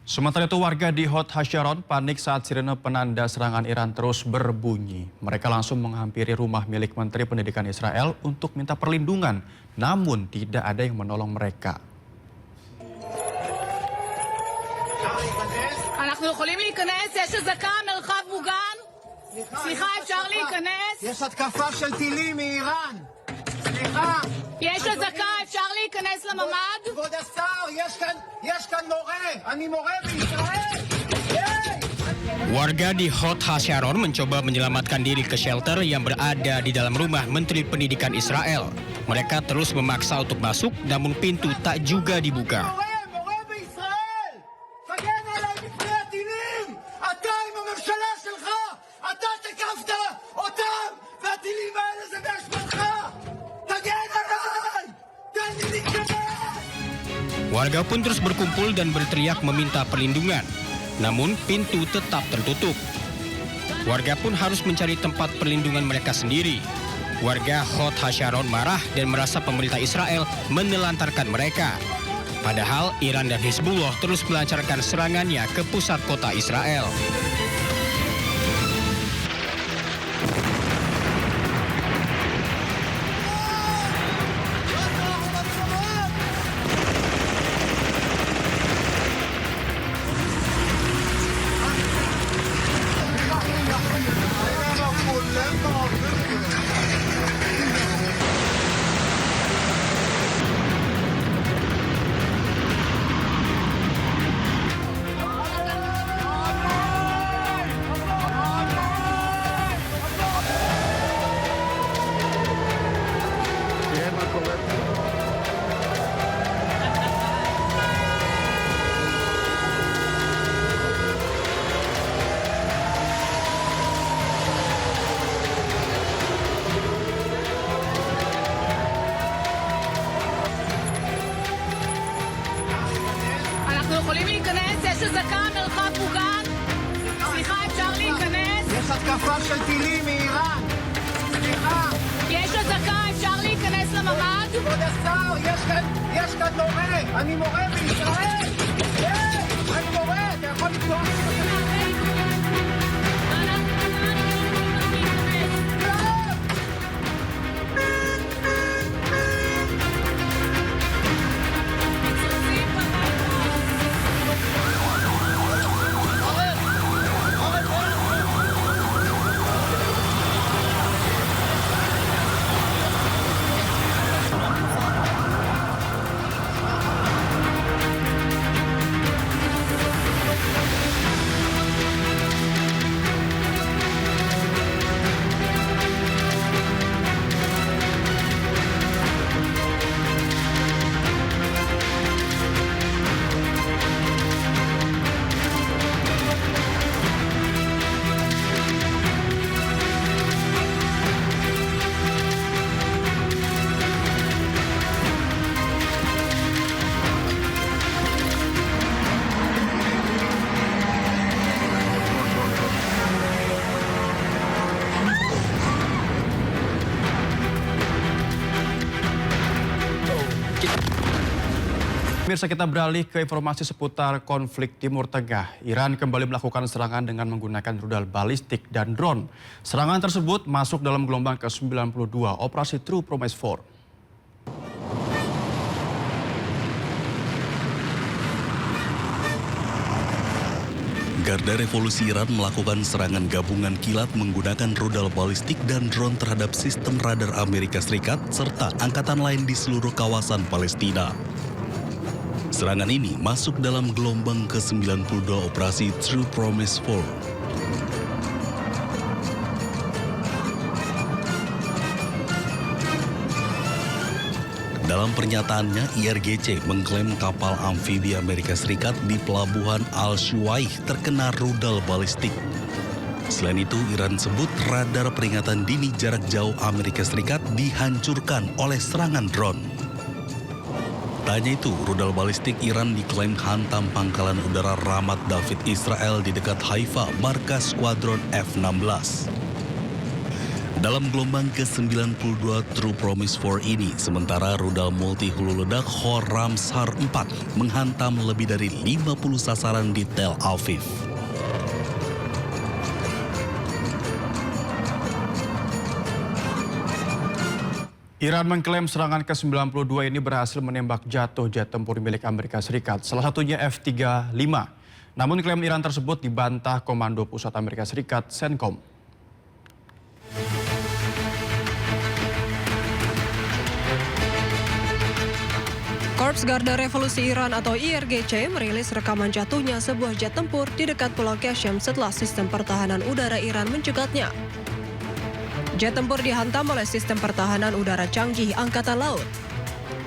Sementara itu warga di Hod Hasyaron panik saat sirene penanda serangan Iran terus berbunyi. Mereka langsung menghampiri rumah milik Menteri Pendidikan Israel untuk minta perlindungan, namun tidak ada yang menolong mereka. אנחנו יכולים להיכנס? יש אזעקה, מרחב מוגן? סליחה, אפשר להיכנס? יש התקפה של טילים מאיראן. סליחה. יש אזעקה, אפשר להיכנס לממ"ד? כבוד השר, יש כאן מורה. אני מורה בישראל. Warga di Hod Hasyaron mencoba menyelamatkan diri ke shelter yang berada di dalam rumah Menteri Pendidikan Israel. Mereka terus memaksa untuk masuk, namun pintu tak juga dibuka. מורה בישראל. תגן עליי מפני הטילים. אתה עם הממשלה שלך. אתה תקפת אותם. והטילים האלה זה באשמתך. תגן עליי. תן לי להתקבל. Warga pun terus berkumpul dan berteriak meminta perlindungan. Namun pintu tetap tertutup. Warga pun harus mencari tempat perlindungan mereka sendiri. Warga Hod Hasyaron marah dan merasa pemerintah Israel menelantarkan mereka. Padahal Iran dan Hizbullah terus melancarkan serangannya ke pusat kota Israel. אנחנו יכולים להיכנס? יש אזעקה, מרחב מוגן? סליחה, אפשר להיכנס? יש התקפה של טילים מאיראן. סליחה. יש אזעקה, אפשר להיכנס לממ"ד? כבוד השר, יש כאן מורה. אני מורה בישראל. אני מורה. אתה יכול לפתוח לי את זה? Pemirsa, kita beralih ke informasi seputar konflik Timur Tengah. Iran kembali melakukan serangan dengan menggunakan rudal balistik dan drone. Serangan tersebut masuk dalam gelombang ke-92 Operasi True Promise 4. Garda Revolusi Iran melakukan serangan gabungan kilat menggunakan rudal balistik dan drone terhadap sistem radar Amerika Serikat serta angkatan lain di seluruh kawasan Palestina. Serangan ini masuk dalam gelombang ke-92 Operasi True Promise 4. Dalam pernyataannya, IRGC mengklaim kapal amfibi Amerika Serikat di pelabuhan Al-Shuwaih terkena rudal balistik. Selain itu, Iran sebut radar peringatan dini jarak jauh Amerika Serikat dihancurkan oleh serangan drone. Tak hanya itu, rudal balistik Iran diklaim hantam pangkalan udara Ramat David Israel di dekat Haifa, markas skuadron F-16. dalam gelombang ke-92 True Promise 4 ini, sementara rudal multi hulu ledak Khorramshahr 4 menghantam lebih dari 50 sasaran di Tel Aviv. Iran mengklaim serangan ke-92 ini berhasil menembak jatuh jet tempur milik Amerika Serikat, salah satunya F-35. Namun klaim Iran tersebut dibantah Komando Pusat Amerika Serikat, CENTCOM. Korps Garda Revolusi Iran atau IRGC merilis rekaman jatuhnya sebuah jet tempur di dekat Pulau Qasem setelah sistem pertahanan udara Iran mencegatnya. Jet tempur dihantam oleh sistem pertahanan udara canggih Angkatan Laut.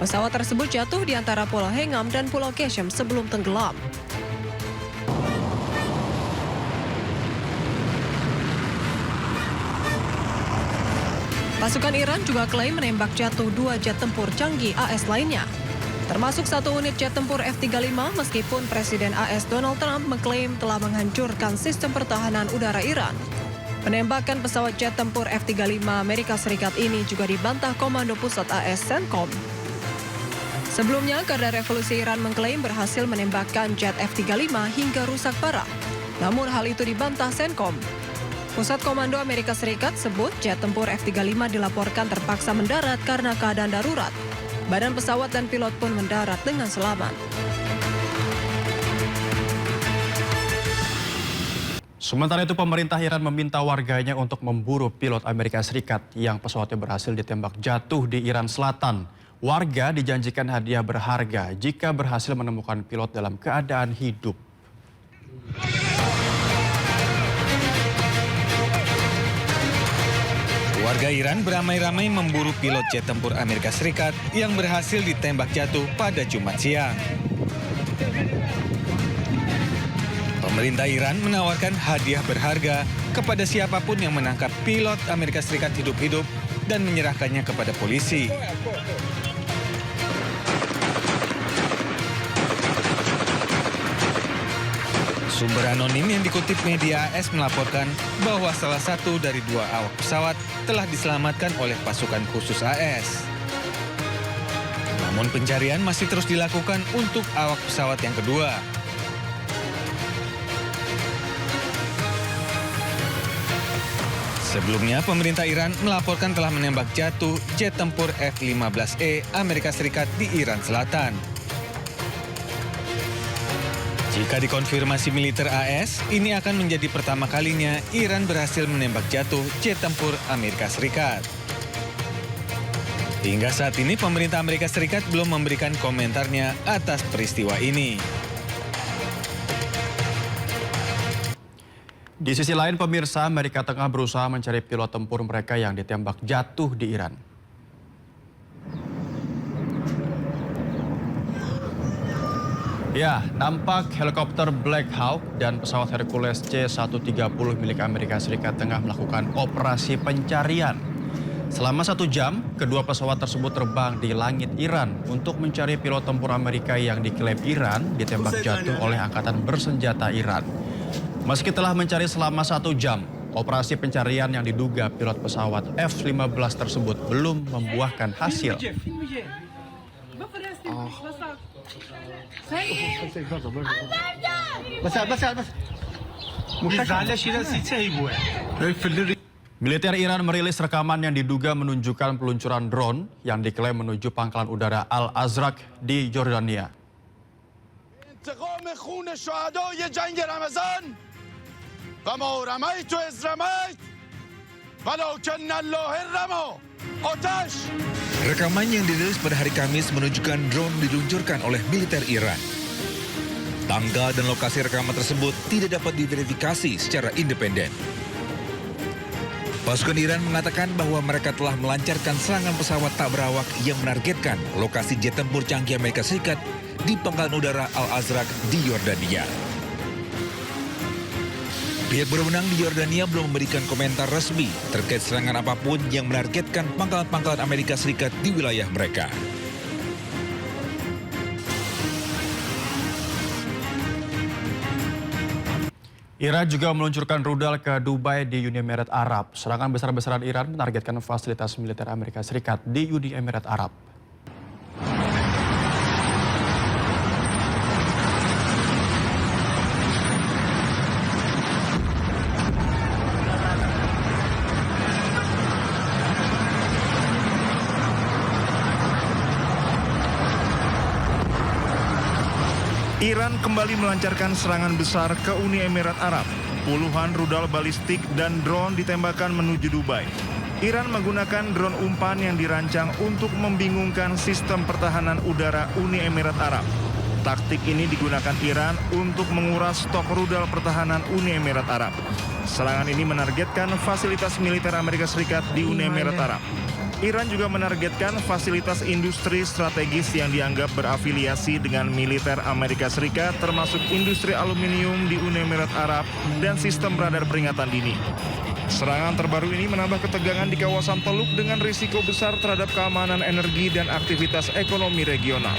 Pesawat tersebut jatuh di antara Pulau Hengam dan Pulau Qasem sebelum tenggelam. Pasukan Iran juga klaim menembak jatuh 2 jet tempur canggih AS lainnya, termasuk 1 unit jet tempur F-35, meskipun Presiden AS Donald Trump mengklaim telah menghancurkan sistem pertahanan udara Iran. Penembakan pesawat jet tempur F-35 Amerika Serikat ini juga dibantah Komando Pusat AS CENTCOM. Sebelumnya, Garda Revolusi Iran mengklaim berhasil menembakkan jet F-35 hingga rusak parah. Namun hal itu dibantah CENTCOM. Pusat Komando Amerika Serikat sebut jet tempur F-35 dilaporkan terpaksa mendarat karena keadaan darurat. Badan pesawat dan pilot pun mendarat dengan selamat. Sementara itu, pemerintah Iran meminta warganya untuk memburu pilot Amerika Serikat yang pesawatnya berhasil ditembak jatuh di Iran Selatan. Warga dijanjikan hadiah berharga jika berhasil menemukan pilot dalam keadaan hidup. Warga Iran beramai-ramai memburu pilot jet tempur Amerika Serikat yang berhasil ditembak jatuh pada Jumat siang. Pemerintah Iran menawarkan hadiah berharga kepada siapapun yang menangkap pilot Amerika Serikat hidup-hidup dan menyerahkannya kepada polisi. Sumber anonim yang dikutip media AS melaporkan bahwa salah satu dari 2 awak pesawat telah diselamatkan oleh pasukan khusus AS. Namun pencarian masih terus dilakukan untuk awak pesawat yang kedua. Sebelumnya, pemerintah Iran melaporkan telah menembak jatuh jet tempur F-15E Amerika Serikat di Iran Selatan. Jika dikonfirmasi militer AS, ini akan menjadi pertama kalinya Iran berhasil menembak jatuh jet tempur Amerika Serikat. Hingga saat ini, pemerintah Amerika Serikat belum memberikan komentarnya atas peristiwa ini. Di sisi lain, pemirsa, Amerika tengah berusaha mencari pilot tempur mereka yang ditembak jatuh di Iran. Ya, nampak helikopter Black Hawk dan pesawat Hercules C-130 milik Amerika Serikat tengah melakukan operasi pencarian. Selama 1 jam, kedua pesawat tersebut terbang di langit Iran untuk mencari pilot tempur Amerika yang diklaim Iran ditembak jatuh oleh angkatan bersenjata Iran. Meski telah mencari selama 1 jam, operasi pencarian yang diduga pilot pesawat F-15 tersebut belum membuahkan hasil. Militer Iran merilis rekaman yang diduga menunjukkan peluncuran drone yang diklaim menuju pangkalan udara Al-Azraq di Jordania. انتقام خون شهدای جنگ رمضان و ما رميت إذ رميت ولكن الله رمى آتش. Rekaman yang dirilis pada hari Kamis menunjukkan drone diluncurkan oleh militer Iran. Tanggal dan lokasi rekaman tersebut tidak dapat diverifikasi secara independen. Pasukan Iran mengatakan bahwa mereka telah melancarkan serangan pesawat tak berawak yang menargetkan lokasi jet tempur canggih Amerika Serikat di pangkalan udara Al-Azraq di Yordania. Pihak berwenang di Yordania belum memberikan komentar resmi terkait serangan apapun yang menargetkan pangkalan-pangkalan Amerika Serikat di wilayah mereka. Iran juga meluncurkan rudal ke Dubai di Uni Emirat Arab. Serangan besar-besaran Iran menargetkan fasilitas militer Amerika Serikat di Uni Emirat Arab. Iran kembali melancarkan serangan besar ke Uni Emirat Arab. Puluhan rudal balistik dan drone ditembakkan menuju Dubai. Iran menggunakan drone umpan yang dirancang untuk membingungkan sistem pertahanan udara Uni Emirat Arab. Taktik ini digunakan Iran untuk menguras stok rudal pertahanan Uni Emirat Arab. Serangan ini menargetkan fasilitas militer Amerika Serikat di Uni Emirat Arab. Iran juga menargetkan fasilitas industri strategis yang dianggap berafiliasi dengan militer Amerika Serikat, termasuk industri aluminium di Uni Emirat Arab dan sistem radar peringatan dini. Serangan terbaru ini menambah ketegangan di kawasan Teluk dengan risiko besar terhadap keamanan energi dan aktivitas ekonomi regional.